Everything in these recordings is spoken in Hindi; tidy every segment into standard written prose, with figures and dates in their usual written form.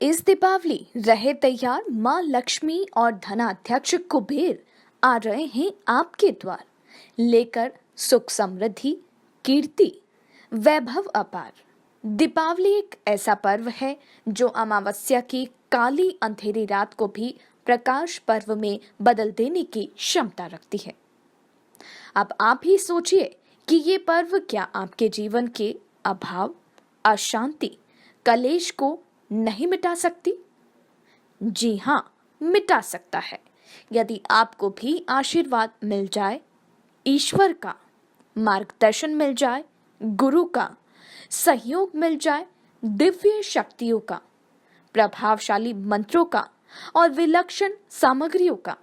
इस दीपावली रहे तैयार, माँ लक्ष्मी और धनाध्यक्ष कुबेर आ रहे हैं आपके द्वार, लेकर सुख समृद्धि, कीर्ति, वैभव अपार। दीपावली एक ऐसा पर्व है जो अमावस्या की काली अंधेरी रात को भी प्रकाश पर्व में बदल देने की क्षमता रखती है। अब आप ही सोचिए कि ये पर्व क्या आपके जीवन के अभाव, अशांति, कलेश को नहीं मिटा सकती? जी हाँ, मिटा सकता है। यदि आपको भी आशीर्वाद मिल जाए, ईश्वर का मार्गदर्शन मिल जाए, गुरु का सहयोग मिल जाए, दिव्य शक्तियों का, प्रभावशाली मंत्रों का और विलक्षण सामग्रियों का,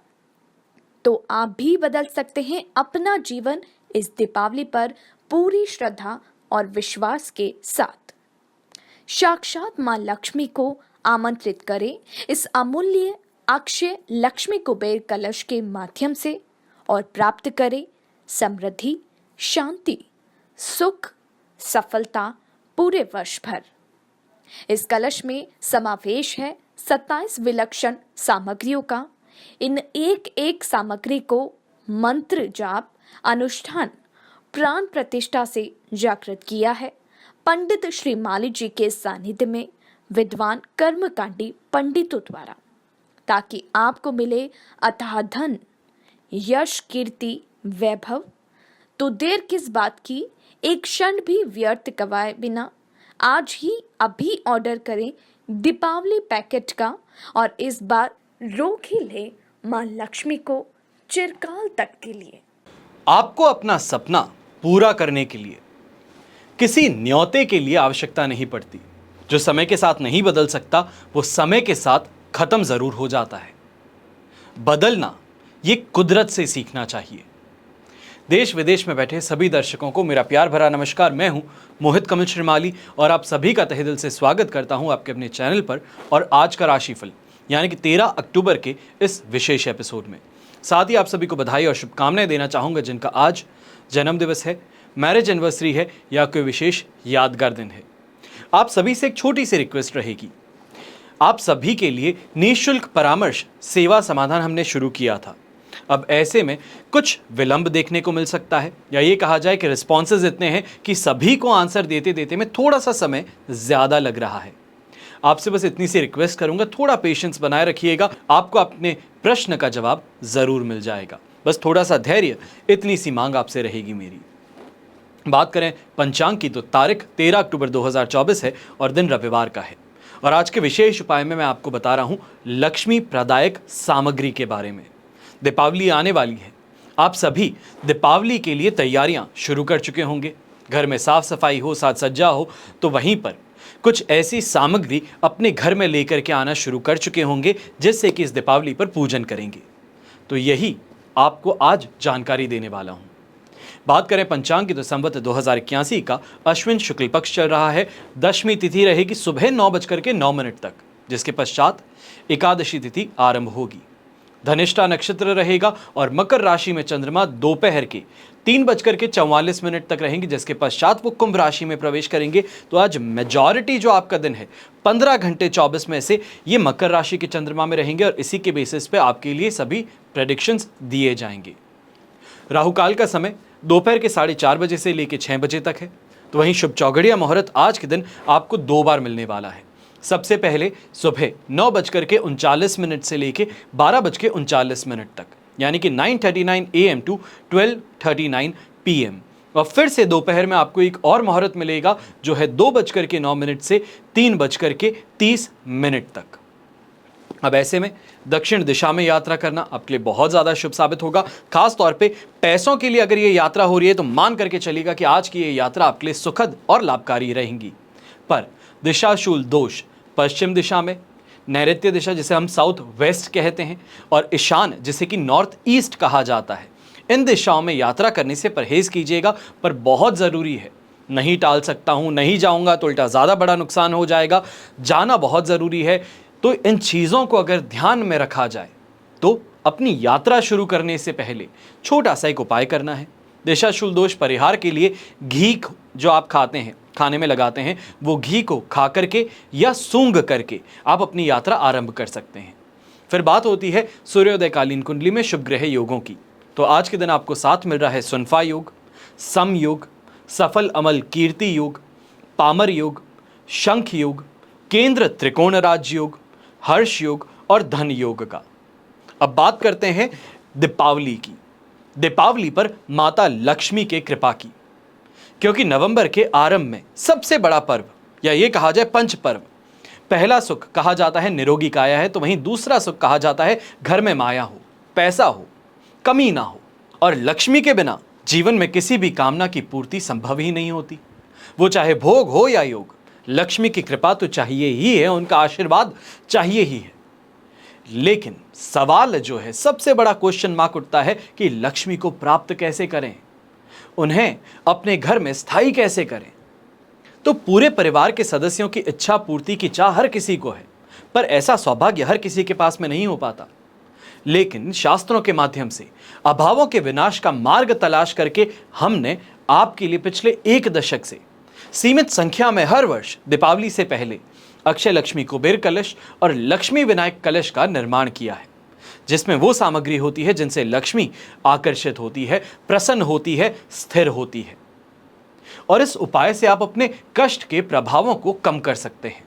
तो आप भी बदल सकते हैं अपना जीवन इस दीपावली पर पूरी श्रद्धा और विश्वास के साथ। साक्षात मां लक्ष्मी को आमंत्रित करें इस अमूल्य अक्षय लक्ष्मी कुबेर कलश के माध्यम से और प्राप्त करें समृद्धि, शांति, सुख, सफलता पूरे वर्ष भर। इस कलश में समावेश है 27 विलक्षण सामग्रियों का। इन एक एक सामग्री को मंत्र जाप, अनुष्ठान, प्राण प्रतिष्ठा से जागृत किया है पंडित श्री माली जी के सानिध्य में विद्वान कर्मकांडी पंडितों द्वारा, ताकि आपको मिले अथाह धन, यश, कीर्ति, वैभव। तो देर किस बात की, एक क्षण भी व्यर्थ गवाए बिना आज ही अभी ऑर्डर करें दीपावली पैकेट का और इस बार रोक ही ले मां लक्ष्मी को चिरकाल तक के लिए। आपको अपना सपना पूरा करने के लिए किसी न्योते की लिए आवश्यकता नहीं पड़ती। जो समय के साथ नहीं बदल सकता वो समय के साथ खत्म जरूर हो जाता है। बदलना ये कुदरत से सीखना चाहिए। देश विदेश में बैठे सभी दर्शकों को मेरा प्यार भरा नमस्कार। मैं हूं मोहित कमल श्रीमाली और आप सभी का तहे दिल से स्वागत करता हूं आपके अपने चैनल पर और आज का राशिफल यानी कि 13 अक्टूबर के इस विशेष एपिसोड में। साथ ही आप सभी को बधाई और शुभकामनाएं देना चाहूंगा जिनका आज जन्म दिवस है, मैरिज एनिवर्सरी है या कोई विशेष यादगार दिन है। आप सभी से एक छोटी सी रिक्वेस्ट रहेगी। आप सभी के लिए निःशुल्क परामर्श सेवा समाधान हमने शुरू किया था। अब ऐसे में कुछ विलंब देखने को मिल सकता है या ये कहा जाए कि रिस्पॉन्सेज इतने हैं कि सभी को आंसर देते देते में थोड़ा सा समय ज़्यादा लग रहा है। आपसे बस इतनी सी रिक्वेस्ट करूंगा, थोड़ा पेशेंस बनाए रखिएगा, आपको अपने प्रश्न का जवाब ज़रूर मिल जाएगा। बस थोड़ा सा धैर्य, इतनी सी मांग आपसे रहेगी मेरी। बात करें पंचांग की तो तारीख 13 अक्टूबर 2024 है और दिन रविवार का है। और आज के विशेष उपाय में मैं आपको बता रहा हूं लक्ष्मी प्रदायक सामग्री के बारे में। दीपावली आने वाली है, आप सभी दीपावली के लिए तैयारियां शुरू कर चुके होंगे। घर में साफ सफाई हो, साज सज्जा हो, तो वहीं पर कुछ ऐसी सामग्री अपने घर में लेकर के आना शुरू कर चुके होंगे जिससे कि इस दीपावली पर पूजन करेंगे। तो यही आपको आज जानकारी देने वाला हूं। बात करें पंचांग की तो संवत 2081 का अश्विन शुक्ल पक्ष चल रहा है। दशमी तिथि रहेगी सुबह 9:09 तक, जिसके पश्चात एकादशी तिथि आरंभ होगी। धनिष्ठा नक्षत्र रहेगा और मकर राशि में चंद्रमा दोपहर के 3:44 तक रहेंगे, जिसके पश्चात वो कुंभ राशि में प्रवेश करेंगे। तो आज मेजॉरिटी जो आपका दिन है 15 घंटे 24 में से ये मकर राशि के चंद्रमा में रहेंगे और इसी के बेसिस पे आपके लिए सभी प्रेडिक्शंस दिए जाएंगे। राहु काल का समय दोपहर के 4:30 बजे से लेकर 6 बजे तक है। तो वहीं शुभ चौघड़िया मुहूर्त आज के दिन आपको 2 बार मिलने वाला है। सबसे पहले सुबह 9:39 से लेकर 12:39 तक, यानी कि 9:39 AM टू 12:39 PM। और फिर से दोपहर में आपको एक और मुहूर्त मिलेगा जो है 2:09 से 3:30 तक। अब ऐसे में दक्षिण दिशा में यात्रा करना आपके लिए बहुत ज़्यादा शुभ साबित होगा। खास तौर पे पैसों के लिए अगर ये यात्रा हो रही है तो मान करके चलिएगा कि आज की ये यात्रा आपके लिए सुखद और लाभकारी रहेंगी। पर दिशाशूल दोष पश्चिम दिशा में, नैऋत्य दिशा जिसे हम साउथ वेस्ट कहते हैं और ईशान जिसे कि नॉर्थ ईस्ट कहा जाता है, इन दिशाओं में यात्रा करने से परहेज कीजिएगा। पर बहुत ज़रूरी है, नहीं टाल सकता हूँ, नहीं जाऊँगा तो उल्टा ज़्यादा बड़ा नुकसान हो जाएगा, जाना बहुत ज़रूरी है। तो इन चीज़ों को अगर ध्यान में रखा जाए तो अपनी यात्रा शुरू करने से पहले छोटा सा एक उपाय करना है। दिशाशूल दोष परिहार के लिए घी जो आप खाते हैं, खाने में लगाते हैं, वो घी को खा करके या सूंघ करके आप अपनी यात्रा आरंभ कर सकते हैं। फिर बात होती है सूर्योदयकालीन कुंडली में शुभ ग्रह योगों की। तो आज के दिन आपको साथ मिल रहा है सुनफा योग, सम योग, सफल अमल कीर्ति योग, पामर योग, शंख योग, केंद्र त्रिकोण राज योग, हर्ष योग और धन योग का। अब बात करते हैं दीपावली की। दीपावली पर माता लक्ष्मी के कृपा की, क्योंकि नवंबर के आरंभ में सबसे बड़ा पर्व या ये कहा जाए पंच पर्व, पहला सुख कहा जाता है निरोगी काया है, तो वहीं दूसरा सुख कहा जाता है घर में माया हो, पैसा हो, कमी ना हो। और लक्ष्मी के बिना जीवन में किसी भी कामना की पूर्ति संभव ही नहीं होती, वो चाहे भोग हो या योग। लक्ष्मी की कृपा तो चाहिए ही है, उनका आशीर्वाद चाहिए ही है। लेकिन सवाल जो है, सबसे बड़ा क्वेश्चन मार्क उठता है कि लक्ष्मी को प्राप्त कैसे करें, उन्हें अपने घर में स्थायी कैसे करें। तो पूरे परिवार के सदस्यों की इच्छा पूर्ति की चाह हर किसी को है, पर ऐसा सौभाग्य हर किसी के पास में नहीं हो पाता। लेकिन शास्त्रों के माध्यम से अभावों के विनाश का मार्ग तलाश करके हमने आपके लिए पिछले 1 दशक से सीमित संख्या में हर वर्ष दीपावली से पहले अक्षय लक्ष्मी कुबेर कलश और लक्ष्मी विनायक कलश का निर्माण किया है, जिसमें वो सामग्री होती है जिनसे लक्ष्मी आकर्षित होती है, प्रसन्न होती है, स्थिर होती है। और इस उपाय से आप अपने कष्ट के प्रभावों को कम कर सकते हैं।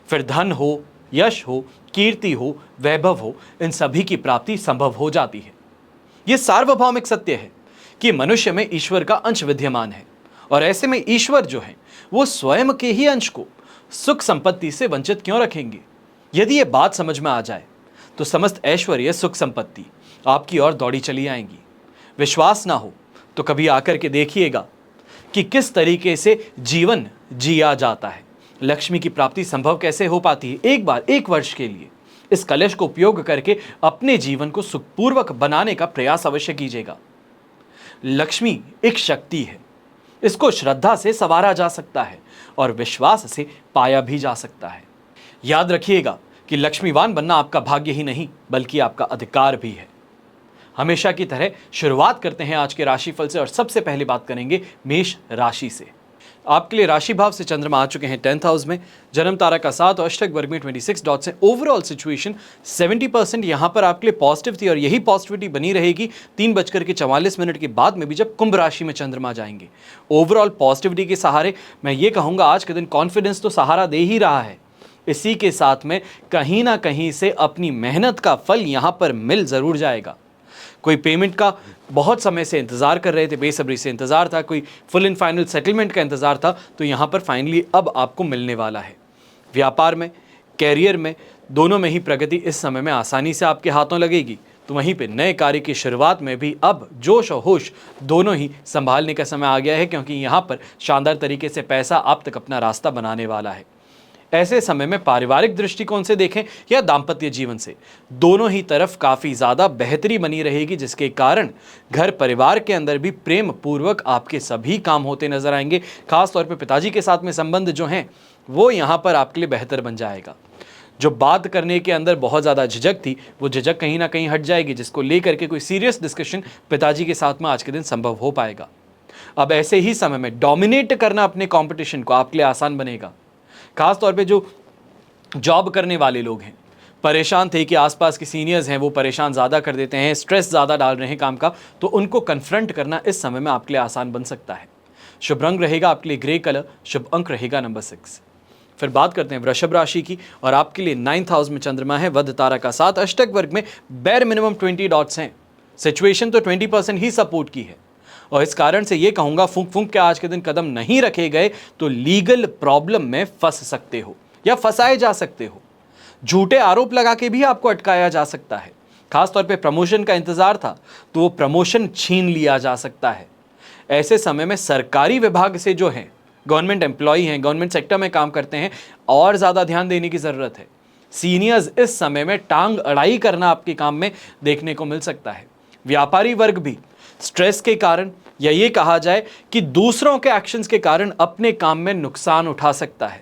फिर धन हो, यश हो, कीर्ति हो, वैभव हो, इन सभी की प्राप्ति संभव हो जाती है। यह सार्वभौमिक सत्य है कि मनुष्य में ईश्वर का अंश विद्यमान है, और ऐसे में ईश्वर जो है वो स्वयं के ही अंश को सुख संपत्ति से वंचित क्यों रखेंगे। यदि ये बात समझ में आ जाए तो समस्त ऐश्वर्य, सुख संपत्ति आपकी ओर दौड़ी चली आएंगी। विश्वास ना हो तो कभी आकर के देखिएगा कि किस तरीके से जीवन जिया जाता है, लक्ष्मी की प्राप्ति संभव कैसे हो पाती है। एक बार 1 वर्ष के लिए इस कलश को उपयोग करके अपने जीवन को सुखपूर्वक बनाने का प्रयास अवश्य कीजिएगा। लक्ष्मी एक शक्ति है, इसको श्रद्धा से संवारा जा सकता है और विश्वास से पाया भी जा सकता है। याद रखिएगा कि लक्ष्मीवान बनना आपका भाग्य ही नहीं बल्कि आपका अधिकार भी है। हमेशा की तरह शुरुआत करते हैं आज के राशिफल से, और सबसे पहले बात करेंगे मेष राशि से। आपके लिए राशि भाव से चंद्रमा आ चुके हैं 10th हाउस में, जन्म तारा का 7 और अष्टक वर्ग में 26 डॉट्स है। ओवरऑल सिचुएशन 70% यहाँ पर आपके लिए पॉजिटिव थी, और यही पॉजिटिविटी बनी रहेगी 3:44 के बाद में भी, जब कुंभ राशि में चंद्रमा जाएंगे। ओवरऑल पॉजिटिविटी के सहारे मैं ये कहूँगा आज के दिन कॉन्फिडेंस तो सहारा दे ही रहा है, इसी के साथ में कहीं ना कहीं से अपनी मेहनत का फल यहाँ पर मिल ज़रूर जाएगा। कोई पेमेंट का बहुत समय से इंतज़ार कर रहे थे, बेसब्री से इंतज़ार था, कोई फुल एंड फाइनल सेटलमेंट का इंतज़ार था, तो यहाँ पर फाइनली अब आपको मिलने वाला है। व्यापार में, कैरियर में, दोनों में ही प्रगति इस समय में आसानी से आपके हाथों लगेगी। तो वहीं पे नए कार्य की शुरुआत में भी अब जोश और होश दोनों ही संभालने का समय आ गया है, क्योंकि यहाँ पर शानदार तरीके से पैसा आप तक अपना रास्ता बनाने वाला है। ऐसे समय में पारिवारिक दृष्टिकोण से देखें या दाम्पत्य जीवन से, दोनों ही तरफ काफ़ी ज़्यादा बेहतरी बनी रहेगी, जिसके कारण घर परिवार के अंदर भी प्रेम पूर्वक आपके सभी काम होते नजर आएंगे। खास तौर पे पिताजी के साथ में संबंध जो हैं वो यहाँ पर आपके लिए बेहतर बन जाएगा। जो बात करने के अंदर बहुत ज़्यादा झिझक थी, वो झिझक कहीं ना कहीं हट जाएगी, जिसको लेकर के कोई सीरियस डिस्कशन पिताजी के साथ में आज के दिन संभव हो पाएगा। अब ऐसे ही समय में डोमिनेट करना अपने कॉम्पिटिशन को आपके लिए आसान बनेगा। खास तौर पे जो जॉब करने वाले लोग हैं, परेशान थे कि आसपास के सीनियर्स हैं वो परेशान ज़्यादा कर देते हैं, स्ट्रेस ज़्यादा डाल रहे हैं काम का, तो उनको कन्फ्रंट करना इस समय में आपके लिए आसान बन सकता है। शुभ रंग रहेगा आपके लिए ग्रे कलर, शुभ अंक रहेगा नंबर 6। फिर बात करते हैं वृषभ राशि की, और आपके लिए 9th हाउस में चंद्रमा है, वध तारा का 7, अष्टक वर्ग में बैर मिनिमम 20 डॉट्स हैं। सिचुएशन तो 20% ही सपोर्ट की है, और इस कारण से ये कहूँगा फूंक फूंक के आज के दिन कदम नहीं रखे गए तो लीगल प्रॉब्लम में फंस सकते हो या फंसाए जा सकते हो। झूठे आरोप लगा के भी आपको अटकाया जा सकता है। खासतौर पे प्रमोशन का इंतजार था तो वो प्रमोशन छीन लिया जा सकता है। ऐसे समय में सरकारी विभाग से जो है, गवर्नमेंट एम्प्लॉई हैं, गवर्नमेंट सेक्टर में काम करते हैं, और ज़्यादा ध्यान देने की ज़रूरत है। सीनियर्स इस समय में टांग अड़ाई करना आपके काम में देखने को मिल सकता है। व्यापारी वर्ग भी स्ट्रेस के कारण या ये कहा जाए कि दूसरों के एक्शंस के कारण अपने काम में नुकसान उठा सकता है।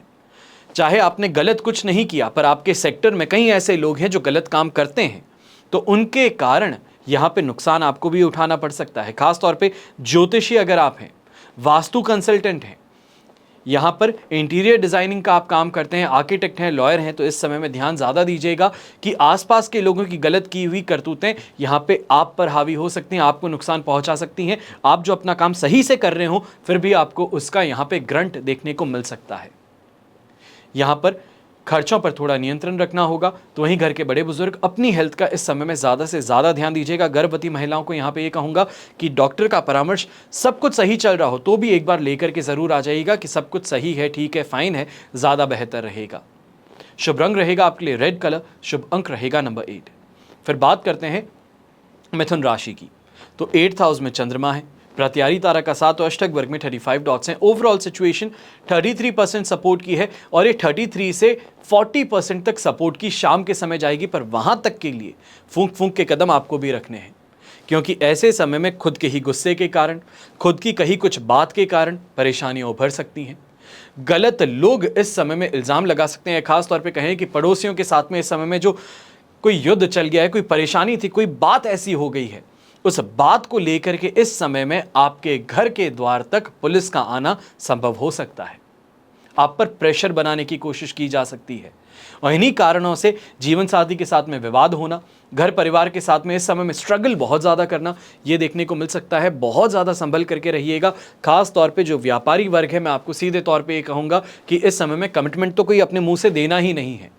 चाहे आपने गलत कुछ नहीं किया, पर आपके सेक्टर में कई ऐसे लोग हैं जो गलत काम करते हैं, तो उनके कारण यहाँ पे नुकसान आपको भी उठाना पड़ सकता है। खास तौर पे ज्योतिषी अगर आप हैं, वास्तु कंसल्टेंट हैं, यहाँ पर इंटीरियर डिजाइनिंग का आप काम करते हैं, आर्किटेक्ट हैं, लॉयर हैं, तो इस समय में ध्यान ज़्यादा दीजिएगा कि आसपास के लोगों की गलत की हुई करतूतें यहाँ पे आप पर हावी हो सकती हैं, आपको नुकसान पहुँचा सकती हैं। आप जो अपना काम सही से कर रहे हो फिर भी आपको उसका यहाँ पे ग्रंट देखने को मिल सकता है। यहाँ पर खर्चों पर थोड़ा नियंत्रण रखना होगा। तो वहीं घर के बड़े बुजुर्ग अपनी हेल्थ का इस समय में ज़्यादा से ज़्यादा ध्यान दीजिएगा। गर्भवती महिलाओं को यहाँ पे ये कहूँगा कि डॉक्टर का परामर्श सब कुछ सही चल रहा हो तो भी एक बार लेकर के ज़रूर आ जाइएगा कि सब कुछ सही है, ठीक है, फाइन है, ज़्यादा बेहतर रहेगा। शुभ रंग रहेगा आपके लिए रेड कलर, शुभ अंक रहेगा नंबर 8। फिर बात करते हैं मिथुन राशि की। तो 8th हाउस में चंद्रमा है, प्रत्यारी तारा का साथ और अष्टक वर्ग में 35 डॉट्स हैं। ओवरऑल सिचुएशन 33% सपोर्ट की है और ये 33 से 40% तक सपोर्ट की शाम के समय जाएगी, पर वहां तक के लिए फूंक फूंक के कदम आपको भी रखने हैं, क्योंकि ऐसे समय में खुद के ही गुस्से के कारण, खुद की कही कुछ बात के कारण परेशानियां उभर सकती हैं। गलत लोग इस समय में इल्ज़ाम लगा सकते हैं, खास तौर पे कहें कि पड़ोसियों के साथ में इस समय में जो कोई युद्ध चल गया है, कोई परेशानी थी, कोई बात ऐसी हो गई है, उस बात को लेकर के इस समय में आपके घर के द्वार तक पुलिस का आना संभव हो सकता है। आप पर प्रेशर बनाने की कोशिश की जा सकती है और इन्हीं कारणों से जीवन साथी के साथ में विवाद होना, घर परिवार के साथ में इस समय में स्ट्रगल बहुत ज़्यादा करना, ये देखने को मिल सकता है। बहुत ज़्यादा संभल करके रहिएगा। खास तौर पे जो व्यापारी वर्ग है, मैं आपको सीधे तौर पे ये कहूँगा कि इस समय में कमिटमेंट तो कोई अपने मुंह से देना ही नहीं है।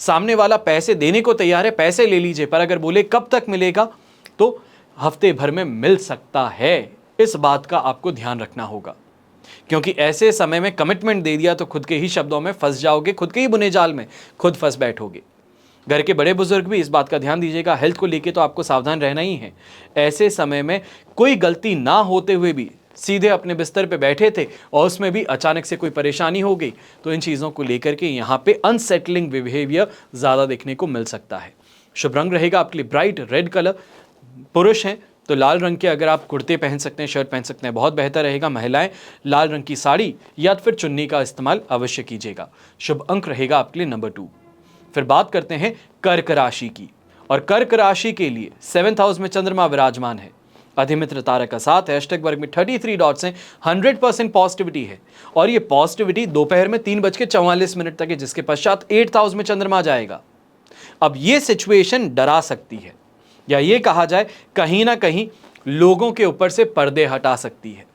सामने वाला पैसे देने को तैयार है, पैसे ले लीजिए, पर अगर बोले कब तक मिलेगा तो हफ्ते भर में मिल सकता है। इस बात का आपको ध्यान रखना होगा, क्योंकि ऐसे समय में कमिटमेंट दे दिया तो खुद के ही शब्दों में फंस जाओगे, खुद के ही बुने जाल में खुद फंस बैठोगे। घर के बड़े बुजुर्ग भी इस बात का ध्यान दीजिएगा। हेल्थ को लेके तो आपको सावधान रहना ही है। ऐसे समय में कोई गलती ना होते हुए भी सीधे अपने बिस्तर पे बैठे थे और उसमें भी अचानक से कोई परेशानी हो गई, तो इन चीज़ों को लेकर के यहाँ पे अनसेटलिंग बिहेवियर ज़्यादा देखने को मिल सकता है। शुभ रंग रहेगा आपके लिए ब्राइट रेड कलर। पुरुष हैं तो लाल रंग के अगर आप कुर्ते पहन सकते हैं, शर्ट पहन सकते हैं, बहुत बेहतर रहेगा। महिलाएं लाल रंग की साड़ी या फिर चुन्नी का इस्तेमाल अवश्य कीजिएगा। शुभ अंक रहेगा आपके लिए नंबर 2। फिर बात करते हैं कर्क राशि की, और कर्क राशि के लिए 7th हाउस में चंद्रमा विराजमान है, अधिमित्र तारा का साथ है, अष्टक वर्ग में 33 डॉट्स हैं, 100% पॉजिटिविटी है और ये पॉजिटिविटी दोपहर में 3:44 तक है, जिसके पश्चात 8th हाउस में चंद्रमा जाएगा। अब ये सिचुएशन डरा सकती है, या ये कहा जाए कहीं ना कहीं लोगों के ऊपर से पर्दे हटा सकती है,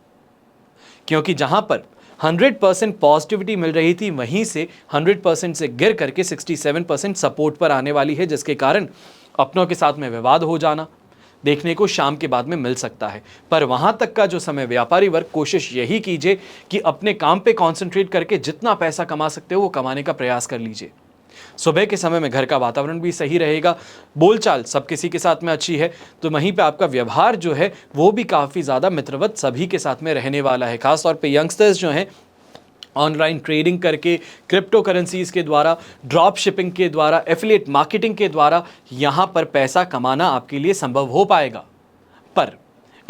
क्योंकि जहां पर 100% पॉजिटिविटी मिल रही थी वहीं से 100% से गिर करके 67% सपोर्ट पर आने वाली है, जिसके कारण अपनों के साथ में विवाद हो जाना देखने को शाम के बाद में मिल सकता है। पर वहां तक का जो समय व्यापारी वर्ग कोशिश यही कीजिए कि अपने काम पे कंसंट्रेट करके जितना पैसा कमा सकते हो वो कमाने का प्रयास कर लीजिए। सुबह के समय में घर का वातावरण भी सही रहेगा, बोलचाल सब किसी के साथ में अच्छी है, तो वहीं पे आपका व्यवहार जो है वो भी काफ़ी ज़्यादा मित्रवत सभी के साथ में रहने वाला है। खास तौर पे यंगस्टर्स जो हैं ऑनलाइन ट्रेडिंग करके, क्रिप्टो करेंसीज के द्वारा, ड्रॉप शिपिंग के द्वारा, एफिलिएट मार्केटिंग के द्वारा यहाँ पर पैसा कमाना आपके लिए संभव हो पाएगा। पर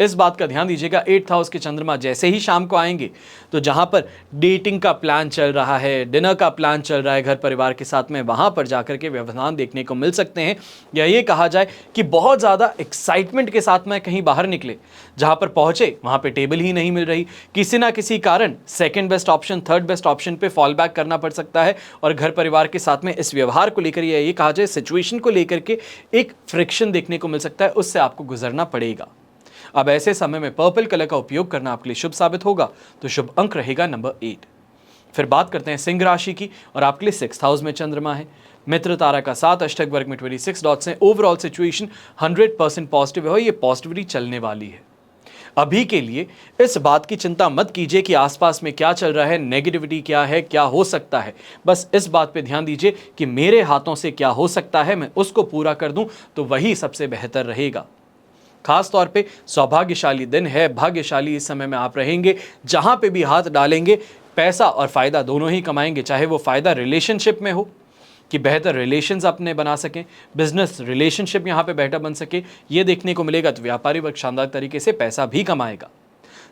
इस बात का ध्यान दीजिएगा, 8th हाउस के चंद्रमा जैसे ही शाम को आएंगे तो जहां पर डेटिंग का प्लान चल रहा है, डिनर का प्लान चल रहा है घर परिवार के साथ में, वहां पर जाकर के व्यवधान देखने को मिल सकते हैं। या ये कहा जाए कि बहुत ज़्यादा एक्साइटमेंट के साथ में कहीं बाहर निकले, जहां पर पहुंचे वहां पर टेबल ही नहीं मिल रही, किसी ना किसी कारण second best option, third best option पे फॉल बैक करना पड़ सकता है और घर परिवार के साथ में इस व्यवहार को लेकर या ये कहा जाए सिचुएशन को लेकर के एक फ्रिक्शन देखने को मिल सकता है, उससे आपको गुजरना पड़ेगा। अब ऐसे समय में पर्पल कलर का उपयोग करना आपके लिए शुभ साबित होगा, तो शुभ अंक रहेगा नंबर 8। फिर बात करते हैं सिंह राशि की, और आपके लिए 6th हाउस में चंद्रमा है, मित्र तारा का साथ, अष्टक वर्ग में 26 डॉट्स हैं। ओवरऑल सिचुएशन 100% पॉजिटिव है, ये पॉजिटिविटी चलने वाली है। अभी के लिए इस बात की चिंता मत कीजिए कि आसपास में क्या चल रहा है, नेगेटिविटी क्या है, क्या हो सकता है। बस इस बात पे ध्यान दीजिए कि मेरे हाथों से क्या हो सकता है, मैं उसको पूरा कर दूं तो वही सबसे बेहतर रहेगा। खास तौर पे सौभाग्यशाली दिन है, भाग्यशाली इस समय में आप रहेंगे। जहां पे भी हाथ डालेंगे पैसा और फायदा दोनों ही कमाएंगे, चाहे वो फायदा रिलेशनशिप में हो कि बेहतर रिलेशंस अपने बना सकें, बिजनेस रिलेशनशिप यहाँ पे बेहतर बन सके, ये देखने को मिलेगा, तो व्यापारी वर्ग शानदार तरीके से पैसा भी कमाएगा।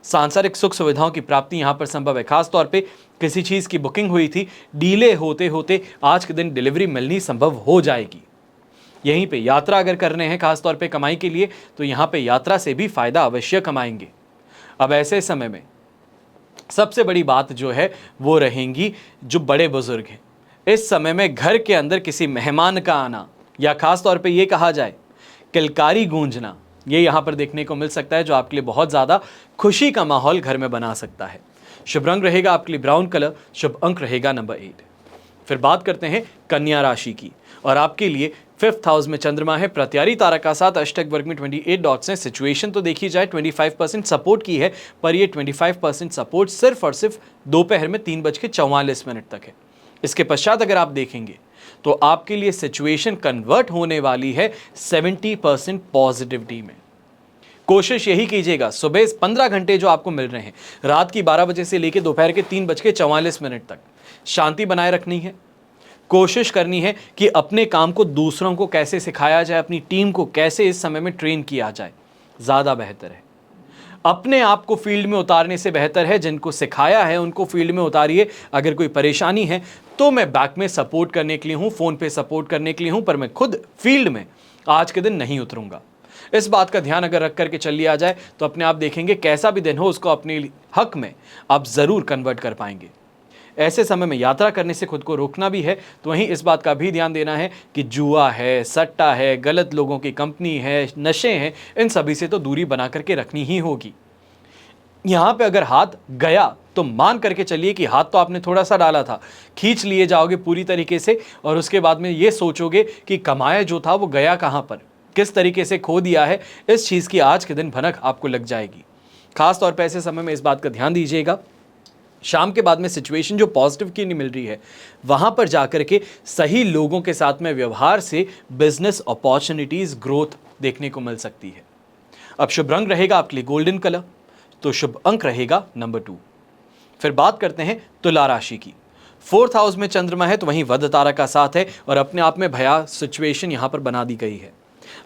सांसारिक सुख सुविधाओं की प्राप्ति यहाँ पर संभव है। खास तौर पे किसी चीज़ की बुकिंग हुई थी, डीले होते होते आज के दिन डिलीवरी मिलनी संभव हो जाएगी। यहीं पे यात्रा अगर कर रहे हैं खास तौर पे कमाई के लिए, तो यहाँ पे यात्रा से भी फायदा अवश्य कमाएंगे। अब ऐसे समय में सबसे बड़ी बात जो है वो रहेंगी जो बड़े बुजुर्ग हैं। इस समय में घर के अंदर किसी मेहमान का आना या खास तौर पे ये कहा जाए किलकारी गूंजना, ये यहाँ पर देखने को मिल सकता है, जो आपके लिए बहुत ज़्यादा खुशी का माहौल घर में बना सकता है। शुभ रंग रहेगा आपके लिए ब्राउन कलर, शुभ अंक रहेगा नंबर 8। फिर बात करते हैं कन्या राशि की, और आपके लिए 5th हाउस में चंद्रमा है, प्रत्यारी तारा का साथ, अष्टक वर्ग में 28 डॉट्स हैं। सिचुएशन तो देखी जाए 25% सपोर्ट की है, पर ये 25% सपोर्ट सिर्फ और सिर्फ दोपहर में 3:44 तक है। इसके पश्चात अगर आप देखेंगे तो आपके लिए सिचुएशन कन्वर्ट होने वाली है 70% पॉजिटिविटी में। कोशिश यही कीजिएगा, सुबह 15 घंटे जो आपको मिल रहे हैं, रात की 12 बजे से लेकर दोपहर के 3:44 तक शांति बनाए रखनी है। कोशिश करनी है कि अपने काम को दूसरों को कैसे सिखाया जाए, अपनी टीम को कैसे इस समय में ट्रेन किया जाए, ज़्यादा बेहतर है। अपने आप को फील्ड में उतारने से बेहतर है जिनको सिखाया है उनको फील्ड में उतारिए। अगर कोई परेशानी है तो मैं बैक में सपोर्ट करने के लिए हूँ, फ़ोन पे सपोर्ट करने के लिए हूँ, पर मैं खुद फील्ड में आज के दिन नहीं उतरूँगा। इस बात का ध्यान अगर रख करके चल लिया जाए तो अपने आप देखेंगे कैसा भी दिन हो उसको अपने हक में आप ज़रूर कन्वर्ट कर पाएंगे। ऐसे समय में यात्रा करने से खुद को रोकना भी है, तो वहीं इस बात का भी ध्यान देना है कि जुआ है, सट्टा है, गलत लोगों की कंपनी है, नशे हैं, इन सभी से तो दूरी बना करके रखनी ही होगी। यहाँ पे अगर हाथ गया तो मान करके चलिए कि हाथ तो आपने थोड़ा सा डाला था, खींच लिए जाओगे पूरी तरीके से, और उसके बाद में ये सोचोगे कि कमाया जो था वो गया कहाँ पर, किस तरीके से खो दिया है। इस चीज़ की आज के दिन भनक आपको लग जाएगी। खास तौर पर ऐसे समय में इस बात का ध्यान दीजिएगा। शाम के बाद में सिचुएशन जो पॉजिटिव की नहीं मिल रही है, वहाँ पर जाकर के सही लोगों के साथ में व्यवहार से बिजनेस अपॉर्चुनिटीज़ ग्रोथ देखने को मिल सकती है। अब शुभ रंग रहेगा आपके लिए गोल्डन कलर, तो शुभ अंक रहेगा नंबर 2। फिर बात करते हैं तुला राशि की। 4th हाउस में चंद्रमा है, तो वहीं वध तारा का साथ है, और अपने आप में भया सिचुएशन यहाँ पर बना दी गई है।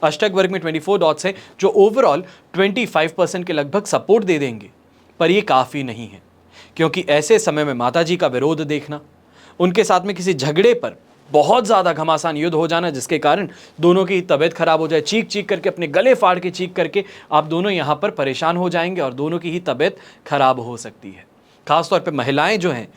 अष्टक वर्ग में 24 डॉट्स हैं, जो ओवरऑल 25% के लगभग सपोर्ट दे देंगे, पर ये काफ़ी नहीं है, क्योंकि ऐसे समय में माताजी का विरोध देखना, उनके साथ में किसी झगड़े पर बहुत ज़्यादा घमासान युद्ध हो जाना, जिसके कारण दोनों की तबीयत खराब हो जाए, चीख चीख करके, अपने गले फाड़ के चीख करके आप दोनों यहाँ पर परेशान हो जाएंगे और दोनों की ही तबीयत खराब हो सकती है। खासतौर पर महिलाएं जो हैं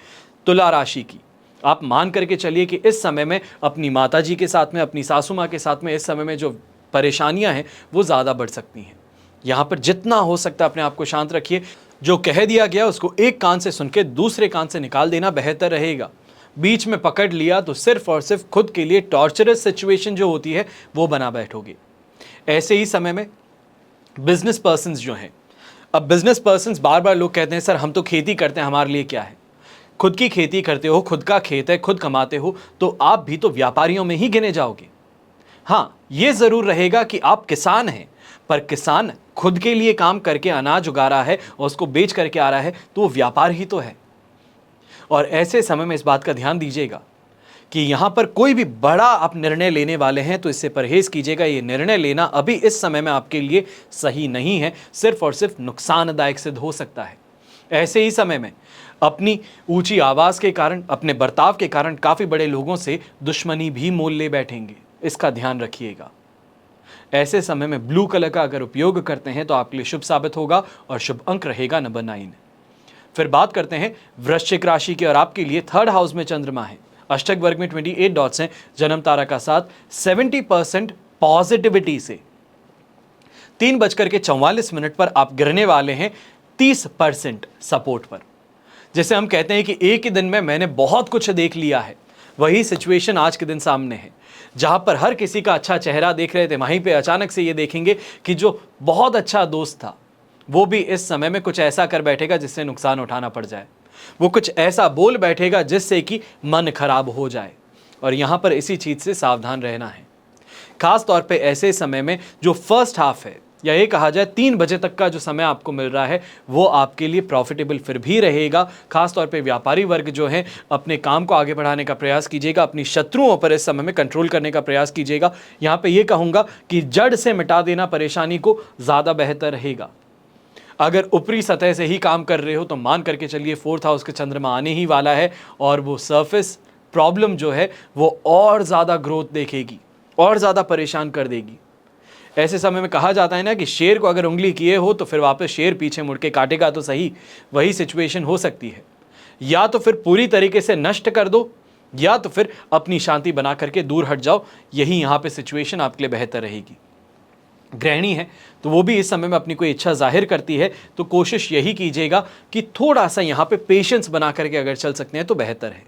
तुला राशि की, आप मान करके चलिए कि इस समय में अपनी माताजी के साथ में, अपनी सासू माँ के साथ में इस समय में जो परेशानियाँ हैं वो ज़्यादा बढ़ सकती हैं। यहाँ पर जितना हो सकता है अपने आप को शांत रखिए। जो कह दिया गया उसको एक कान से सुन के दूसरे कान से निकाल देना बेहतर रहेगा। बीच में पकड़ लिया तो सिर्फ और सिर्फ खुद के लिए टॉर्चरस सिचुएशन जो होती है वो बना बैठोगे। ऐसे ही समय में बिजनेस पर्सन्स जो हैं, अब बिजनेस पर्सन्स बार बार लोग कहते हैं सर हम तो खेती करते हैं, हमारे लिए क्या है। खुद की खेती करते हो, खुद का खेत है, खुद कमाते हो, तो आप भी तो व्यापारियों में ही गिने जाओगे। हाँ, ये ज़रूर रहेगा कि आप किसान हैं, पर किसान खुद के लिए काम करके अनाज उगा रहा है और उसको बेच करके आ रहा है, तो वो व्यापार ही तो है। और ऐसे समय में इस बात का ध्यान दीजिएगा कि यहाँ पर कोई भी बड़ा आप निर्णय लेने वाले हैं तो इससे परहेज कीजिएगा। ये निर्णय लेना अभी इस समय में आपके लिए सही नहीं है, सिर्फ और सिर्फ नुकसानदायक सिद्ध हो सकता है। ऐसे ही समय में अपनी ऊंची आवाज़ के कारण, अपने बर्ताव के कारण काफ़ी बड़े लोगों से दुश्मनी भी मोल ले बैठेंगे, इसका ध्यान रखिएगा। ऐसे समय में ब्लू कलर का अगर उपयोग करते हैं तो आपके लिए शुभ साबित होगा, और शुभ अंक रहेगा नंबर 9। फिर बात करते हैं वृश्चिक राशि की, और आपके लिए 3rd हाउस में चंद्रमा है। अष्टक वर्ग में 28 डॉट्स हैं, जन्म तारा का साथ, 70% पॉजिटिविटी से 3:44 पर आप गिरने वाले हैं 30% सपोर्ट पर। जैसे हम कहते हैं कि एक ही दिन में मैंने बहुत कुछ देख लिया है, वही सिचुएशन आज के दिन सामने है। जहां पर हर किसी का अच्छा चेहरा देख रहे थे, वहीं पे अचानक से ये देखेंगे कि जो बहुत अच्छा दोस्त था वो भी इस समय में कुछ ऐसा कर बैठेगा जिससे नुकसान उठाना पड़ जाए। वो कुछ ऐसा बोल बैठेगा जिससे कि मन खराब हो जाए, और यहाँ पर इसी चीज़ से सावधान रहना है। खास तौर पे ऐसे समय में जो फर्स्ट हाफ है, या ये कहा जाए 3 बजे तक का जो समय आपको मिल रहा है, वो आपके लिए प्रॉफिटेबल फिर भी रहेगा। खास तौर पे व्यापारी वर्ग जो है, अपने काम को आगे बढ़ाने का प्रयास कीजिएगा, अपनी शत्रुओं पर इस समय में कंट्रोल करने का प्रयास कीजिएगा। यहाँ पे ये कहूँगा कि जड़ से मिटा देना परेशानी को ज़्यादा बेहतर रहेगा। अगर ऊपरी सतह से ही काम कर रहे हो तो मान करके चलिए 4th हाउस के चंद्रमा आने ही वाला है, और वो सरफेस प्रॉब्लम जो है वो और ज़्यादा ग्रोथ देखेगी, और ज़्यादा परेशान कर देगी। ऐसे समय में कहा जाता है ना कि शेर को अगर उंगली किए हो तो फिर वापस शेर पीछे मुड़ के काटेगा तो सही, वही सिचुएशन हो सकती है। या तो फिर पूरी तरीके से नष्ट कर दो या तो फिर अपनी शांति बना करके दूर हट जाओ, यही यहाँ पे सिचुएशन आपके लिए बेहतर रहेगी। गृहिणी है तो वो भी इस समय में अपनी कोई इच्छा जाहिर करती है तो कोशिश यही कीजिएगा कि थोड़ा सा यहाँ पे पेशेंस बना करके अगर चल सकते हैं तो बेहतर है।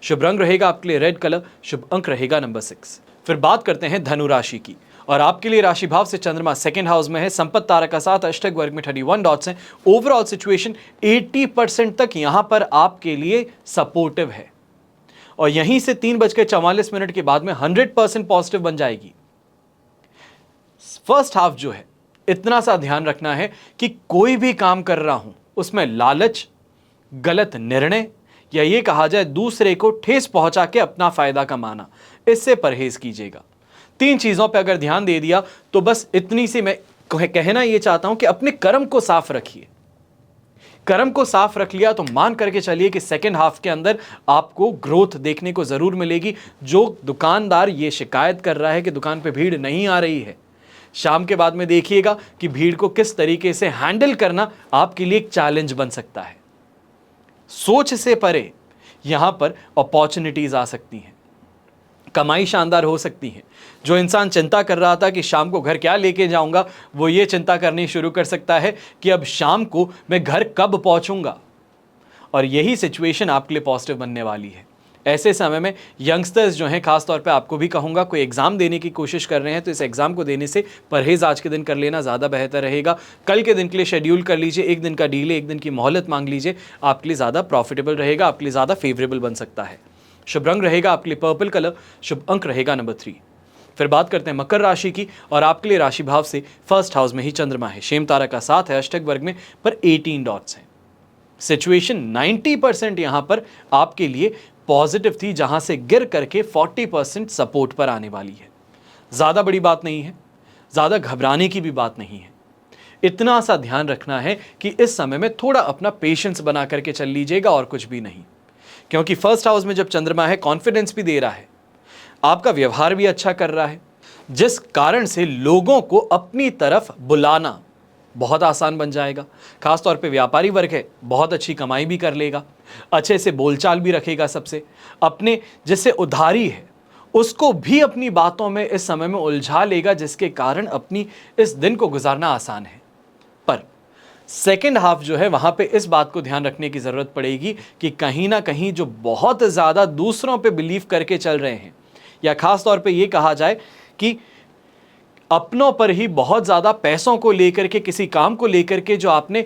शुभ रंग रहेगा आपके लिए रेड कलर, शुभ अंक रहेगा नंबर 6। फिर बात करते हैं धनु राशि की, और आपके लिए राशि भाव से चंद्रमा सेकंड हाउस में है, संपत्ति तारा का साथ, अष्टक वर्ग में 31 डॉट्स हैं। ओवरऑल सिचुएशन 80% तक यहां पर आपके लिए सपोर्टिव है और यहीं से 3:44 के बाद में 100% पॉजिटिव बन जाएगी। फर्स्ट हाफ जो है इतना सा ध्यान रखना है कि कोई भी काम कर रहा हूं उसमें लालच, गलत निर्णय या ये कहा जाए दूसरे को ठेस पहुंचा के अपना फायदा कमाना, इससे परहेज कीजिएगा। 3 चीजों पे अगर ध्यान दे दिया तो बस इतनी सी मैं कहना ये चाहता हूं कि अपने कर्म को साफ रखिए। कर्म को साफ रख लिया तो मान करके चलिए कि सेकेंड हाफ के अंदर आपको ग्रोथ देखने को जरूर मिलेगी। जो दुकानदार ये शिकायत कर रहा है कि दुकान पे भीड़ नहीं आ रही है, शाम के बाद में देखिएगा कि भीड़ को किस तरीके से हैंडल करना आपके लिए एक चैलेंज बन सकता है। सोच से परे यहां पर अपॉर्चुनिटीज आ सकती हैं, कमाई शानदार हो सकती है। जो इंसान चिंता कर रहा था कि शाम को घर क्या लेके जाऊंगा, वो ये चिंता करनी शुरू कर सकता है कि अब शाम को मैं घर कब पहुंचूंगा, और यही सिचुएशन आपके लिए पॉजिटिव बनने वाली है। ऐसे समय में यंगस्टर्स जो हैं, खासतौर पे आपको भी कहूँगा, कोई एग्ज़ाम देने की कोशिश कर रहे हैं तो इस एग्ज़ाम को देने से परहेज़ आज के दिन कर लेना ज़्यादा बेहतर रहेगा। कल के दिन के लिए शेड्यूल कर लीजिए, एक दिन का डीले, एक दिन की मोहलत मांग लीजिए, आपके लिए ज़्यादा प्रॉफिटेबल रहेगा, आपके लिए ज़्यादा फेवरेबल बन सकता है। शुभ रंग रहेगा आपके लिए पर्पल कलर, शुभ अंक रहेगा नंबर 3। फिर बात करते हैं मकर राशि की, और आपके लिए राशि भाव से फर्स्ट हाउस में ही चंद्रमा है, शेम तारा का साथ है, अष्टक वर्ग में पर 18 डॉट्स हैं। सिचुएशन 90% यहां पर आपके लिए पॉजिटिव थी, जहां से गिर करके 40% सपोर्ट पर आने वाली है। ज्यादा बड़ी बात नहीं है, ज्यादा घबराने की भी बात नहीं है। इतना सा ध्यान रखना है कि इस समय में थोड़ा अपना पेशेंस बना करके चल लीजिएगा और कुछ भी नहीं, क्योंकि फर्स्ट हाउस में जब चंद्रमा है कॉन्फिडेंस भी दे रहा है, आपका व्यवहार भी अच्छा कर रहा है, जिस कारण से लोगों को अपनी तरफ बुलाना बहुत आसान बन जाएगा। खासतौर पे व्यापारी वर्ग है, बहुत अच्छी कमाई भी कर लेगा, अच्छे से बोलचाल भी रखेगा सबसे, अपने जिससे उधारी है उसको भी अपनी बातों में इस समय में उलझा लेगा, जिसके कारण अपनी इस दिन को गुजारना आसान है। पर सेकेंड हाफ जो है वहां पे इस बात को ध्यान रखने की जरूरत पड़ेगी कि कहीं ना कहीं जो बहुत ज्यादा दूसरों पे बिलीव करके चल रहे हैं, या खास तौर पे ये कहा जाए कि अपनों पर ही बहुत ज्यादा पैसों को लेकर के, किसी काम को लेकर के जो आपने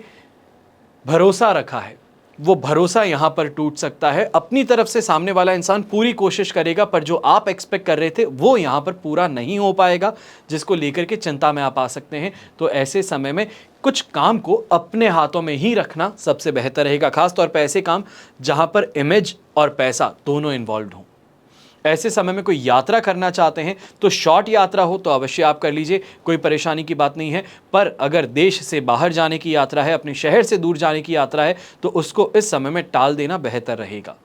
भरोसा रखा है, वो भरोसा यहां पर टूट सकता है। अपनी तरफ से सामने वाला इंसान पूरी कोशिश करेगा, पर जो आप एक्सपेक्ट कर रहे थे वो यहां पर पूरा नहीं हो पाएगा, जिसको लेकर के चिंता में आप आ सकते हैं। तो ऐसे समय में कुछ काम को अपने हाथों में ही रखना सबसे बेहतर रहेगा, खासतौर पर ऐसे काम जहां पर इमेज और पैसा दोनों इन्वॉल्व हों। ऐसे समय में कोई यात्रा करना चाहते हैं तो शॉर्ट यात्रा हो तो अवश्य आप कर लीजिए, कोई परेशानी की बात नहीं है। पर अगर देश से बाहर जाने की यात्रा है, अपने शहर से दूर जाने की यात्रा है, तो उसको इस समय में टाल देना बेहतर रहेगा।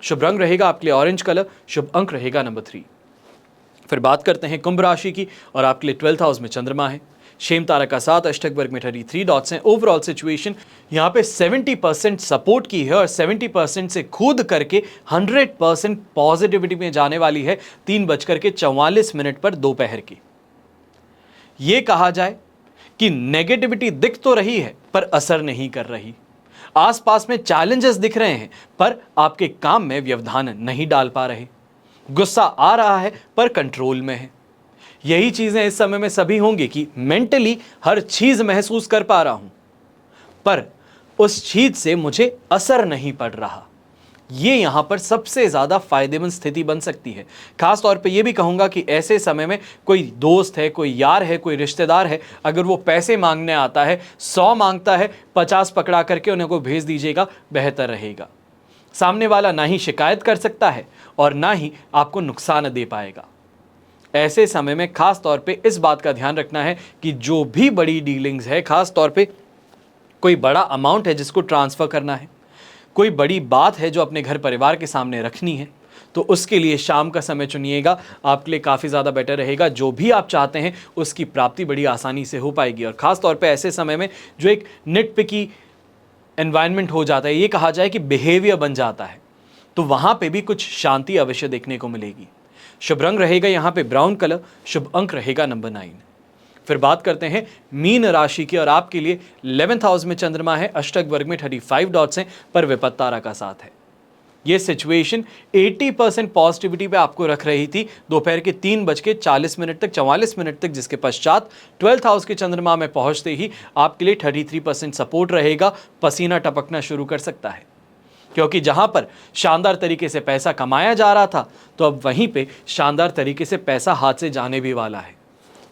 शुभ रंग रहेगा आपके लिए ऑरेंज कलर, शुभ अंक रहेगा नंबर 3। फिर बात करते हैं कुंभ राशि की, और आपके लिए 12th हाउस में चंद्रमा है, शेम तारा का साथ, अष्टक वर्ग में 33 डॉट्स हैं। ओवरऑल सिचुएशन यहाँ पे 70% सपोर्ट की है और 70% से कूद करके 100% पॉजिटिविटी में जाने वाली है 3:44 पर दोपहर की। ये कहा जाए कि नेगेटिविटी दिख तो रही है पर असर नहीं कर रही, आसपास में चैलेंजेस दिख रहे हैं पर आपके काम में व्यवधान नहीं डाल पा रहे, गुस्सा आ रहा है पर कंट्रोल में है। यही चीजें इस समय में सभी होंगी कि मेंटली हर चीज महसूस कर पा रहा हूं पर उस चीज से मुझे असर नहीं पड़ रहा। ये यहां पर सबसे ज्यादा फायदेमंद स्थिति बन सकती है। खास तौर पे ये भी कहूंगा कि ऐसे समय में कोई दोस्त है, कोई यार है, कोई रिश्तेदार है, अगर वो पैसे मांगने आता है, 100 मांगता है, 50 पकड़ा करके उन्हें को भेज दीजिएगा, बेहतर रहेगा। सामने वाला ना ही शिकायत कर सकता है और ना ही आपको नुकसान दे पाएगा। ऐसे समय में खास तौर पे इस बात का ध्यान रखना है कि जो भी बड़ी डीलिंग्स है, खास तौर पे कोई बड़ा अमाउंट है जिसको ट्रांसफ़र करना है, कोई बड़ी बात है जो अपने घर परिवार के सामने रखनी है, तो उसके लिए शाम का समय चुनिएगा, आपके लिए काफ़ी ज़्यादा बेटर रहेगा। जो भी आप चाहते हैं उसकी प्राप्ति बड़ी आसानी से हो पाएगी। और ख़ास तौर पे ऐसे समय में जो एक निटपिकी एनवायरनमेंट हो जाता है, ये कहा जाए कि बिहेवियर बन जाता है, तो वहाँ पे भी कुछ शांति अवश्य देखने को मिलेगी। शुभ रंग रहेगा यहाँ पे ब्राउन कलर, शुभ अंक रहेगा नंबर 9। फिर बात करते हैं मीन राशि की, और आपके लिए 11th हाउस में चंद्रमा है, अष्टक वर्ग में 35 डॉट्स हैं, पर विपत्त तारा का साथ है। ये सिचुएशन 80% पॉजिटिविटी पे आपको रख रही थी दोपहर के 3:40 तक, 44 मिनट तक, जिसके पश्चात 12th हाउस के चंद्रमा में पहुंचते ही आपके लिए 33% सपोर्ट रहेगा। पसीना टपकना शुरू कर सकता है, क्योंकि जहां पर शानदार तरीके से पैसा कमाया जा रहा था, तो अब वहीं पे शानदार तरीके से पैसा हाथ से जाने भी वाला है।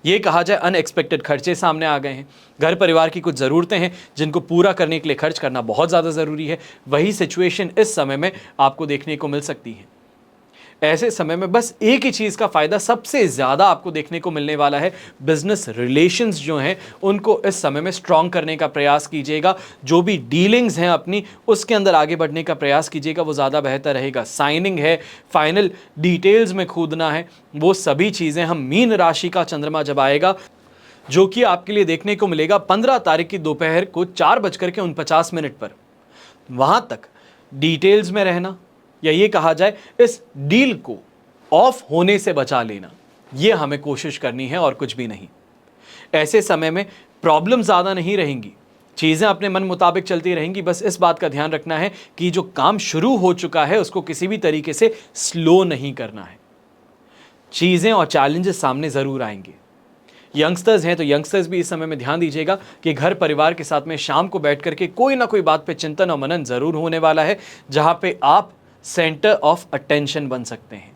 ये कहा जाए अनएक्सपेक्टेड खर्चे सामने आ गए हैं। घर परिवार की कुछ ज़रूरतें हैं जिनको पूरा करने के लिए खर्च करना बहुत ज़्यादा ज़रूरी है। वही सिचुएशन इस समय में आपको देखने को मिल सकती है। ऐसे समय में बस एक ही चीज़ का फ़ायदा सबसे ज़्यादा आपको देखने को मिलने वाला है। बिजनेस रिलेशंस जो हैं उनको इस समय में स्ट्रॉन्ग करने का प्रयास कीजिएगा। जो भी डीलिंग्स हैं अपनी, उसके अंदर आगे बढ़ने का प्रयास कीजिएगा, वो ज़्यादा बेहतर रहेगा। साइनिंग है, फाइनल डिटेल्स में कूदना है, वो सभी चीज़ें हम मीन राशि का चंद्रमा जब आएगा, जो कि आपके लिए देखने को मिलेगा 15 तारीख की दोपहर को 4:49 पर, वहाँ तक डिटेल्स में रहना, या ये कहा जाए इस डील को ऑफ होने से बचा लेना, ये हमें कोशिश करनी है और कुछ भी नहीं। ऐसे समय में प्रॉब्लम ज़्यादा नहीं रहेंगी, चीज़ें अपने मन मुताबिक चलती रहेंगी। बस इस बात का ध्यान रखना है कि जो काम शुरू हो चुका है उसको किसी भी तरीके से स्लो नहीं करना है। चीज़ें और चैलेंजेस सामने ज़रूर आएंगे। यंगस्टर्स हैं तो यंगस्टर्स भी इस समय में ध्यान दीजिएगा कि घर परिवार के साथ में शाम को बैठ करके कोई ना कोई बात पे चिंतन और मनन ज़रूर होने वाला है, जहाँ पे आप सेंटर ऑफ अटेंशन बन सकते हैं।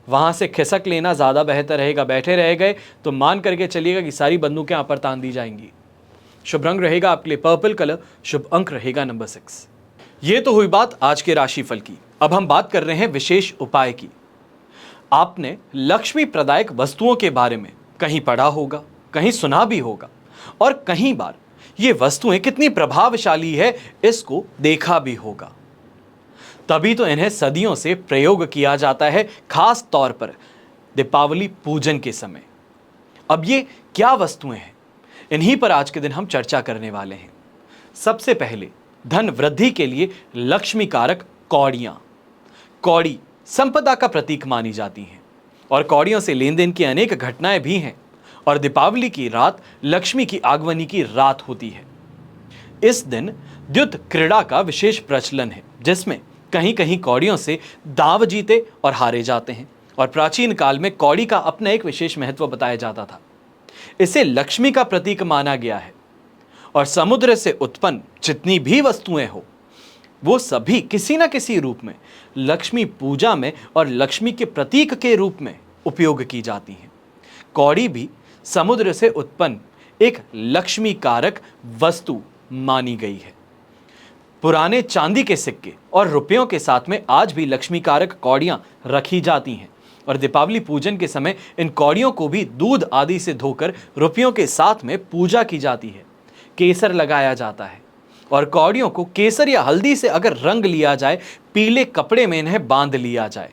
वहाँ से खिसक लेना ज़्यादा बेहतर रहेगा। बैठे रह गए तो मान करके चलिएगा कि सारी बंदूकें आप पर तान दी जाएंगी। शुभ रंग रहेगा आपके लिए पर्पल कलर, शुभ अंक रहेगा नंबर 6। ये तो हुई बात आज के राशिफल की। अब हम बात कर रहे हैं विशेष उपाय की। आपने लक्ष्मी प्रदायक वस्तुओं के बारे में कहीं पढ़ा होगा, कहीं सुना भी होगा, और कहीं बार ये वस्तुएं कितनी प्रभावशाली है इसको देखा भी होगा। तभी तो इन्हें सदियों से प्रयोग किया जाता है, खास तौर पर दीपावली पूजन के समय। अब ये क्या वस्तुएं हैं, इन्हीं पर आज के दिन हम चर्चा करने वाले हैं। सबसे पहले धन वृद्धि के लिए लक्ष्मी कारक कौड़ियां। कौड़ी संपदा का प्रतीक मानी जाती हैं और कौड़ियों से लेन देन की अनेक घटनाएं भी हैं। और दीपावली की रात लक्ष्मी की आगमनी की रात होती है। इस दिन द्युत क्रीड़ा का विशेष प्रचलन है, जिसमें कहीं कहीं कौड़ियों से दांव जीते और हारे जाते हैं। और प्राचीन काल में कौड़ी का अपना एक विशेष महत्व बताया जाता था। इसे लक्ष्मी का प्रतीक माना गया है और समुद्र से उत्पन्न जितनी भी वस्तुएं हो, वो सभी किसी न किसी रूप में लक्ष्मी पूजा में और लक्ष्मी के प्रतीक के रूप में उपयोग की जाती हैं। कौड़ी भी समुद्र से उत्पन्न एक लक्ष्मी कारक वस्तु मानी गई है। पुराने चांदी के सिक्के और रुपयों के साथ में आज भी लक्ष्मी कारक कौड़ियां रखी जाती हैं और दीपावली पूजन के समय इन कौड़ियों को भी दूध आदि से धोकर रुपयों के साथ में पूजा की जाती है। केसर लगाया जाता है और कौड़ियों को केसर या हल्दी से अगर रंग लिया जाए, पीले कपड़े में इन्हें बांध लिया जाए,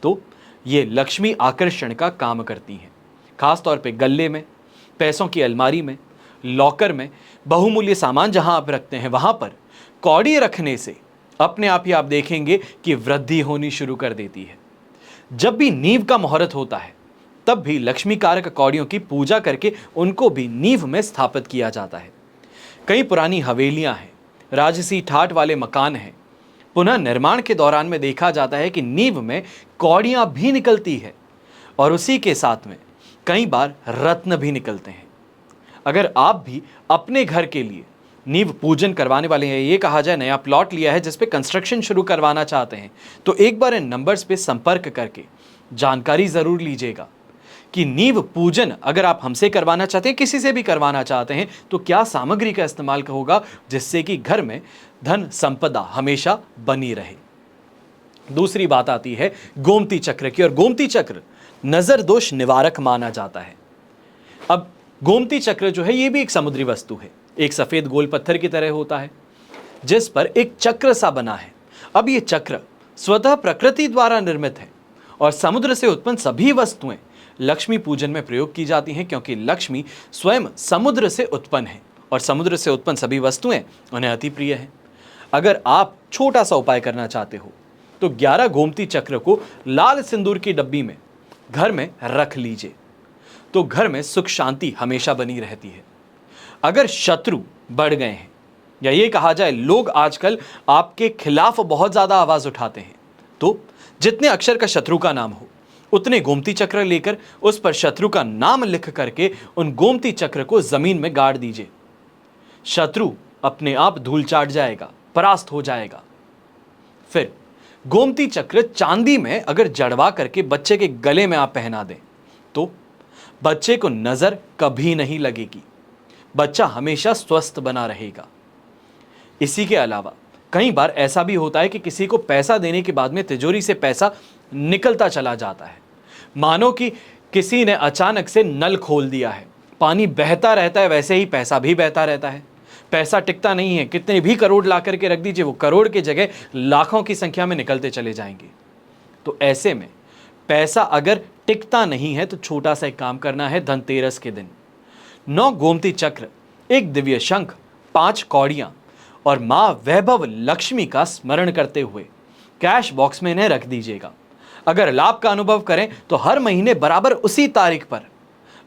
तो ये लक्ष्मी आकर्षण का काम करती हैं। खास तौर पे गले में, पैसों की अलमारी में, लॉकर में, बहुमूल्य सामान जहां आप रखते हैं, वहां पर कौड़ी रखने से अपने आप ही आप देखेंगे कि वृद्धि होनी शुरू कर देती है। जब भी नींव का मुहूर्त होता है, तब भी लक्ष्मी कारक कौड़ियों की पूजा करके उनको भी नींव में स्थापित किया जाता है। कई पुरानी हवेलियां हैं, राजसी ठाट वाले मकान हैं, पुनः निर्माण के दौरान में देखा जाता है कि नींव में कौड़ियां भी निकलती है और उसी के साथ में कई बार रत्न भी निकलते हैं। अगर आप भी अपने घर के लिए नींव पूजन करवाने वाले हैं, ये कहा जाए नया प्लॉट लिया है जिस पे कंस्ट्रक्शन शुरू करवाना चाहते हैं, तो एक बार इन नंबर्स पे संपर्क करके जानकारी ज़रूर लीजिएगा कि नींव पूजन अगर आप हमसे करवाना चाहते हैं, किसी से भी करवाना चाहते हैं, तो क्या सामग्री का इस्तेमाल होगा जिससे कि घर में धन संपदा हमेशा बनी रहे। दूसरी बात आती है गोमती चक्र की, और गोमती चक्र नज़र दोष निवारक माना जाता है। अब गोमती चक्र जो है ये भी एक समुद्री वस्तु है, एक सफ़ेद गोल पत्थर की तरह होता है जिस पर एक चक्र सा बना है। अब ये चक्र स्वतः प्रकृति द्वारा निर्मित है और समुद्र से उत्पन्न सभी वस्तुएं लक्ष्मी पूजन में प्रयोग की जाती हैं, क्योंकि लक्ष्मी स्वयं समुद्र से उत्पन्न है और समुद्र से उत्पन्न सभी वस्तुएं उन्हें अति प्रिय हैं। अगर आप छोटा सा उपाय करना चाहते हो तो 11 गोमती चक्र को लाल सिंदूर की डब्बी में घर में रख लीजिए, तो घर में सुख शांति हमेशा बनी रहती है। अगर शत्रु बढ़ गए हैं, या ये कहा जाए लोग आजकल आपके खिलाफ बहुत ज्यादा आवाज उठाते हैं, तो जितने अक्षर का शत्रु का नाम हो उतने गोमती चक्र लेकर उस पर शत्रु का नाम लिख करके उन गोमती चक्र को जमीन में गाड़ दीजिए। शत्रु अपने आप धूल चाट जाएगा, परास्त हो जाएगा। फिर गोमती चक्र चांदी में अगर जड़वा करके बच्चे के गले में आप पहना दें तो बच्चे को नजर कभी नहीं लगेगी, बच्चा हमेशा स्वस्थ बना रहेगा। इसी के अलावा कई बार ऐसा भी होता है कि किसी को पैसा देने के बाद में तिजोरी से पैसा निकलता चला जाता है, मानो कि किसी ने अचानक से नल खोल दिया है, पानी बहता रहता है, वैसे ही पैसा भी बहता रहता है। पैसा टिकता नहीं है, कितने भी करोड़ ला करके रख दीजिए, वो करोड़ की जगह लाखों की संख्या में निकलते चले जाएंगे। तो ऐसे में पैसा अगर टिकता नहीं है तो छोटा सा एक काम करना है। धनतेरस के दिन 9 गोमती चक्र, एक दिव्य शंख, 5 कौड़ियां और मां वैभव लक्ष्मी का स्मरण करते हुए कैश बॉक्स में इन्हें रख दीजिएगा। अगर लाभ का अनुभव करें तो हर महीने बराबर उसी तारीख पर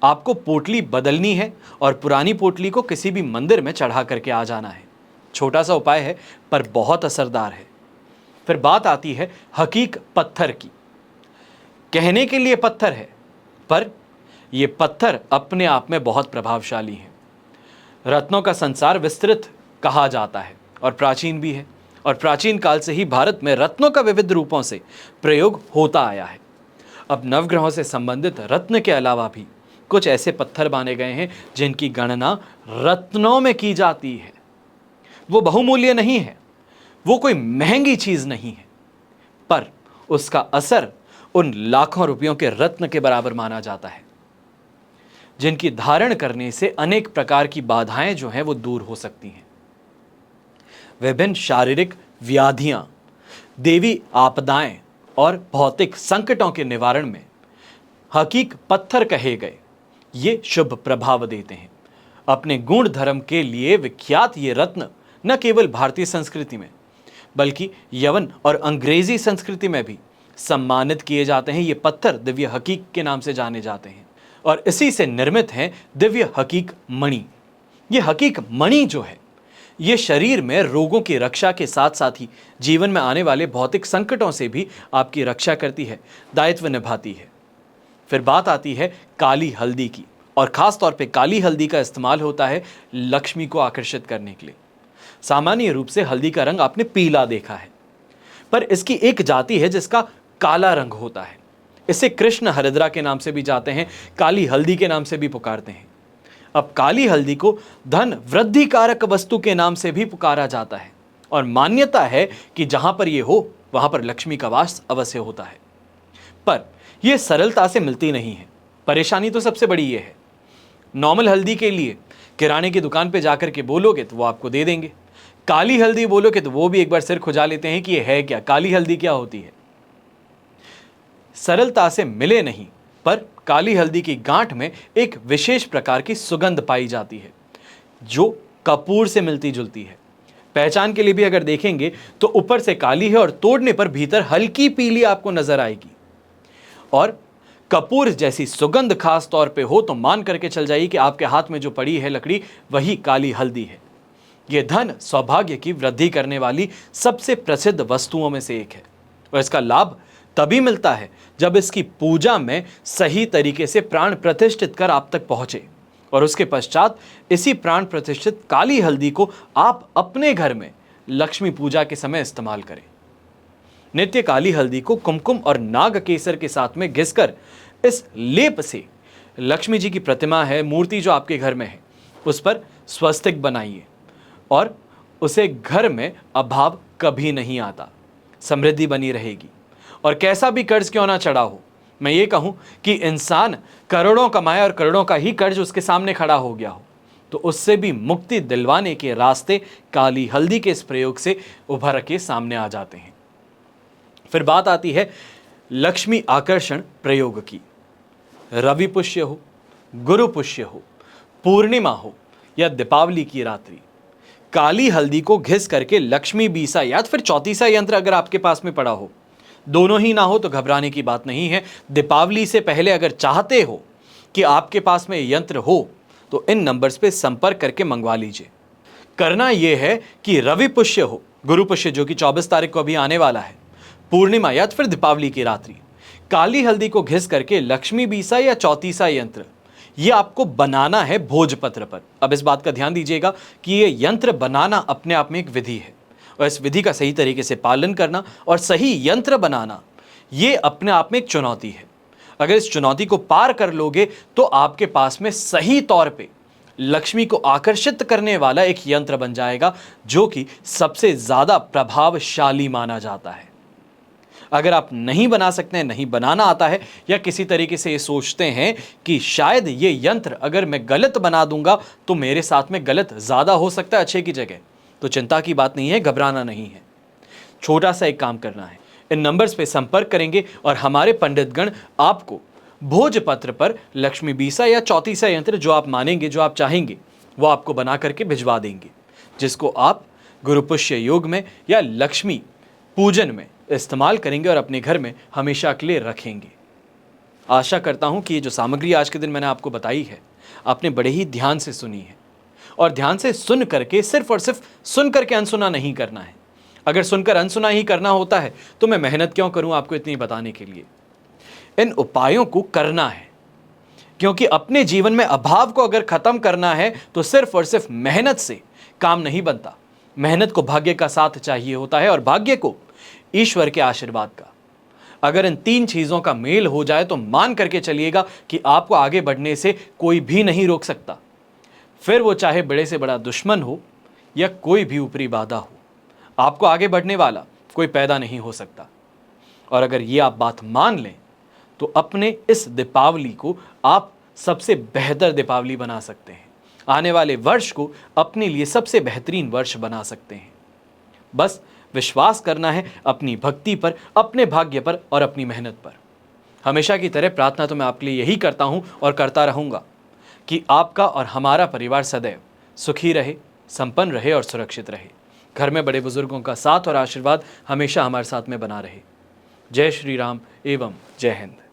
आपको पोटली बदलनी है और पुरानी पोटली को किसी भी मंदिर में चढ़ा करके आ जाना है। छोटा सा उपाय है पर बहुत असरदार है। फिर बात आती है हकीक पत्थर की। कहने के लिए पत्थर है, पर यह पत्थर अपने आप में बहुत प्रभावशाली है। रत्नों का संसार विस्तृत कहा जाता है और प्राचीन भी है, और प्राचीन काल से ही भारत में रत्नों का विविध रूपों से प्रयोग होता आया है। अब नवग्रहों से संबंधित रत्न के अलावा भी कुछ ऐसे पत्थर माने गए हैं जिनकी गणना रत्नों में की जाती है। वो बहुमूल्य नहीं है, वो कोई महंगी चीज नहीं है, पर उसका असर उन लाखों रुपयों के रत्न के बराबर माना जाता है, जिनकी धारण करने से अनेक प्रकार की बाधाएं जो हैं वो दूर हो सकती हैं। विभिन्न शारीरिक व्याधियां, देवी आपदाएं और भौतिक संकटों के निवारण में हकीक पत्थर कहे गए ये शुभ प्रभाव देते हैं। अपने गुण धर्म के लिए विख्यात ये रत्न न केवल भारतीय संस्कृति में बल्कि यवन और अंग्रेजी संस्कृति में भी सम्मानित किए जाते हैं। ये पत्थर दिव्य हकीक के नाम से जाने जाते हैं और इसी से निर्मित है दिव्य हकीक मणि। ये हकीक मणि जो है ये शरीर में रोगों की रक्षा के साथ साथ ही जीवन में आने वाले भौतिक संकटों से भी आपकी रक्षा करती है, दायित्व निभाती है। फिर बात आती है काली हल्दी की, और खास तौर पे काली हल्दी का इस्तेमाल होता है लक्ष्मी को आकर्षित करने के लिए। सामान्य रूप से हल्दी का रंग आपने पीला देखा है, पर इसकी एक जाति है जिसका काला रंग होता है। इसे कृष्ण हरिद्रा के नाम से भी जाते हैं, काली हल्दी के नाम से भी पुकारते हैं। अब काली हल्दी को धन वृद्धि कारक वस्तु के नाम से भी पुकारा जाता है और मान्यता है कि जहां पर यह हो वहां पर लक्ष्मी का वास अवश्य होता है। पर यह सरलता से मिलती नहीं है। परेशानी तो सबसे बड़ी यह है, नॉर्मल हल्दी के लिए किराने की दुकान पे जाकर के बोलोगे तो वो आपको दे देंगे, काली हल्दी बोलोगे तो वो भी एक बार सिर खुजा लेते हैं कि ये है क्या, काली हल्दी क्या होती है। सरलता से मिले नहीं, पर काली हल्दी की गांठ में एक विशेष प्रकार की सुगंध पाई जाती है जो कपूर से मिलती जुलती है। पहचान के लिए भी अगर देखेंगे तो ऊपर से काली है और तोड़ने पर भीतर हल्की पीली आपको नजर आएगी। और कपूर जैसी सुगंध खास तौर पे हो तो मान करके चल जाइए कि आपके हाथ में जो पड़ी है लकड़ी वही काली हल्दी है। यह धन सौभाग्य की वृद्धि करने वाली सबसे प्रसिद्ध वस्तुओं में से एक है और इसका लाभ तभी मिलता है जब इसकी पूजा में सही तरीके से प्राण प्रतिष्ठित कर आप तक पहुंचे और उसके पश्चात इसी प्राण प्रतिष्ठित काली हल्दी को आप अपने घर में लक्ष्मी पूजा के समय इस्तेमाल करें। नित्य काली हल्दी को कुमकुम और नाग केसर के साथ में घिसकर इस लेप से लक्ष्मी जी की प्रतिमा है, मूर्ति जो आपके घर में है, उस पर स्वस्तिक बनाइए और उसे घर में अभाव कभी नहीं आता, समृद्धि बनी रहेगी। और कैसा भी कर्ज क्यों ना चढ़ा हो, मैं ये कहूं कि इंसान करोड़ों कमाए और करोड़ों का ही कर्ज उसके सामने खड़ा हो गया हो तो उससे भी मुक्ति दिलवाने के रास्ते काली हल्दी के इस प्रयोग से उभर के सामने आ जाते हैं। फिर बात आती है लक्ष्मी आकर्षण प्रयोग की। रवि पुष्य हो, गुरु पुष्य हो, पूर्णिमा हो या दीपावली की रात्रि, काली हल्दी को घिस करके लक्ष्मी बीसा या फिर चौतीसा यंत्र अगर आपके पास में पड़ा हो, दोनों ही ना हो तो घबराने की बात नहीं है। दीपावली से पहले अगर चाहते हो कि आपके पास में यंत्र हो तो इन नंबर्स पे संपर्क करके मंगवा लीजिए। करना यह है कि रवि पुष्य हो, गुरु पुष्य जो कि 24 तारीख को अभी आने वाला है, पूर्णिमा या फिर दीपावली की रात्रि, काली हल्दी को घिस करके लक्ष्मी बीसा या चौतीसा यंत्र ये आपको बनाना है भोजपत्र पर। अब इस बात का ध्यान दीजिएगा कि ये यंत्र बनाना अपने आप में एक विधि है और इस विधि का सही तरीके से पालन करना और सही यंत्र बनाना ये अपने आप में एक चुनौती है। अगर इस चुनौती को पार कर लोगे तो आपके पास में सही तौर पे लक्ष्मी को आकर्षित करने वाला एक यंत्र बन जाएगा जो कि सबसे ज्यादा प्रभावशाली माना जाता है। अगर आप नहीं बना सकते हैं, नहीं बनाना आता है या किसी तरीके से ये सोचते हैं कि शायद ये यंत्र अगर मैं गलत बना दूंगा तो मेरे साथ में गलत ज्यादा हो सकता है अच्छे की जगह, तो चिंता की बात नहीं है, घबराना नहीं है। छोटा सा एक काम करना है, इन नंबर्स पे संपर्क करेंगे और हमारे पंडितगण आपको भोजपत्र पर लक्ष्मी बीसा या चौतीसा यंत्र जो आप मानेंगे, जो आप चाहेंगे, वो आपको बना करके भिजवा देंगे, जिसको आप गुरुपुष्य योग में या लक्ष्मी पूजन में इस्तेमाल करेंगे और अपने घर में हमेशा के लिए रखेंगे। आशा करता हूं कि ये जो सामग्री आज के दिन मैंने आपको बताई है आपने बड़े ही ध्यान से सुनी है और ध्यान से सुन करके सिर्फ और सिर्फ सुन करके अनसुना नहीं करना है। अगर सुनकर अनसुना ही करना होता है तो मैं मेहनत क्यों करूं आपको इतनी बताने के लिए। इन उपायों को करना है क्योंकि अपने जीवन में अभाव को अगर खत्म करना है तो सिर्फ और सिर्फ मेहनत से काम नहीं बनता। मेहनत को भाग्य का साथ चाहिए होता है और भाग्य को ईश्वर के आशीर्वाद का। अगर इन 3 चीजों का मेल हो जाए तो मान करके चलिएगा कि आपको आगे बढ़ने से कोई भी नहीं रोक सकता, फिर वो चाहे बड़े से बड़ा दुश्मन हो या कोई भी ऊपरी बाधा हो, आपको आगे बढ़ने वाला कोई पैदा नहीं हो सकता। और अगर ये आप बात मान लें तो अपने इस दीपावली को आप सबसे बेहतर दीपावली बना सकते हैं, आने वाले वर्ष को अपने लिए सबसे बेहतरीन वर्ष बना सकते हैं। बस विश्वास करना है अपनी भक्ति पर, अपने भाग्य पर और अपनी मेहनत पर। हमेशा की तरह प्रार्थना तो मैं आपके लिए यही करता हूं और करता रहूंगा कि आपका और हमारा परिवार सदैव सुखी रहे, संपन्न रहे और सुरक्षित रहे। घर में बड़े बुजुर्गों का साथ और आशीर्वाद हमेशा हमारे साथ में बना रहे। जय श्री राम एवं जय हिंद।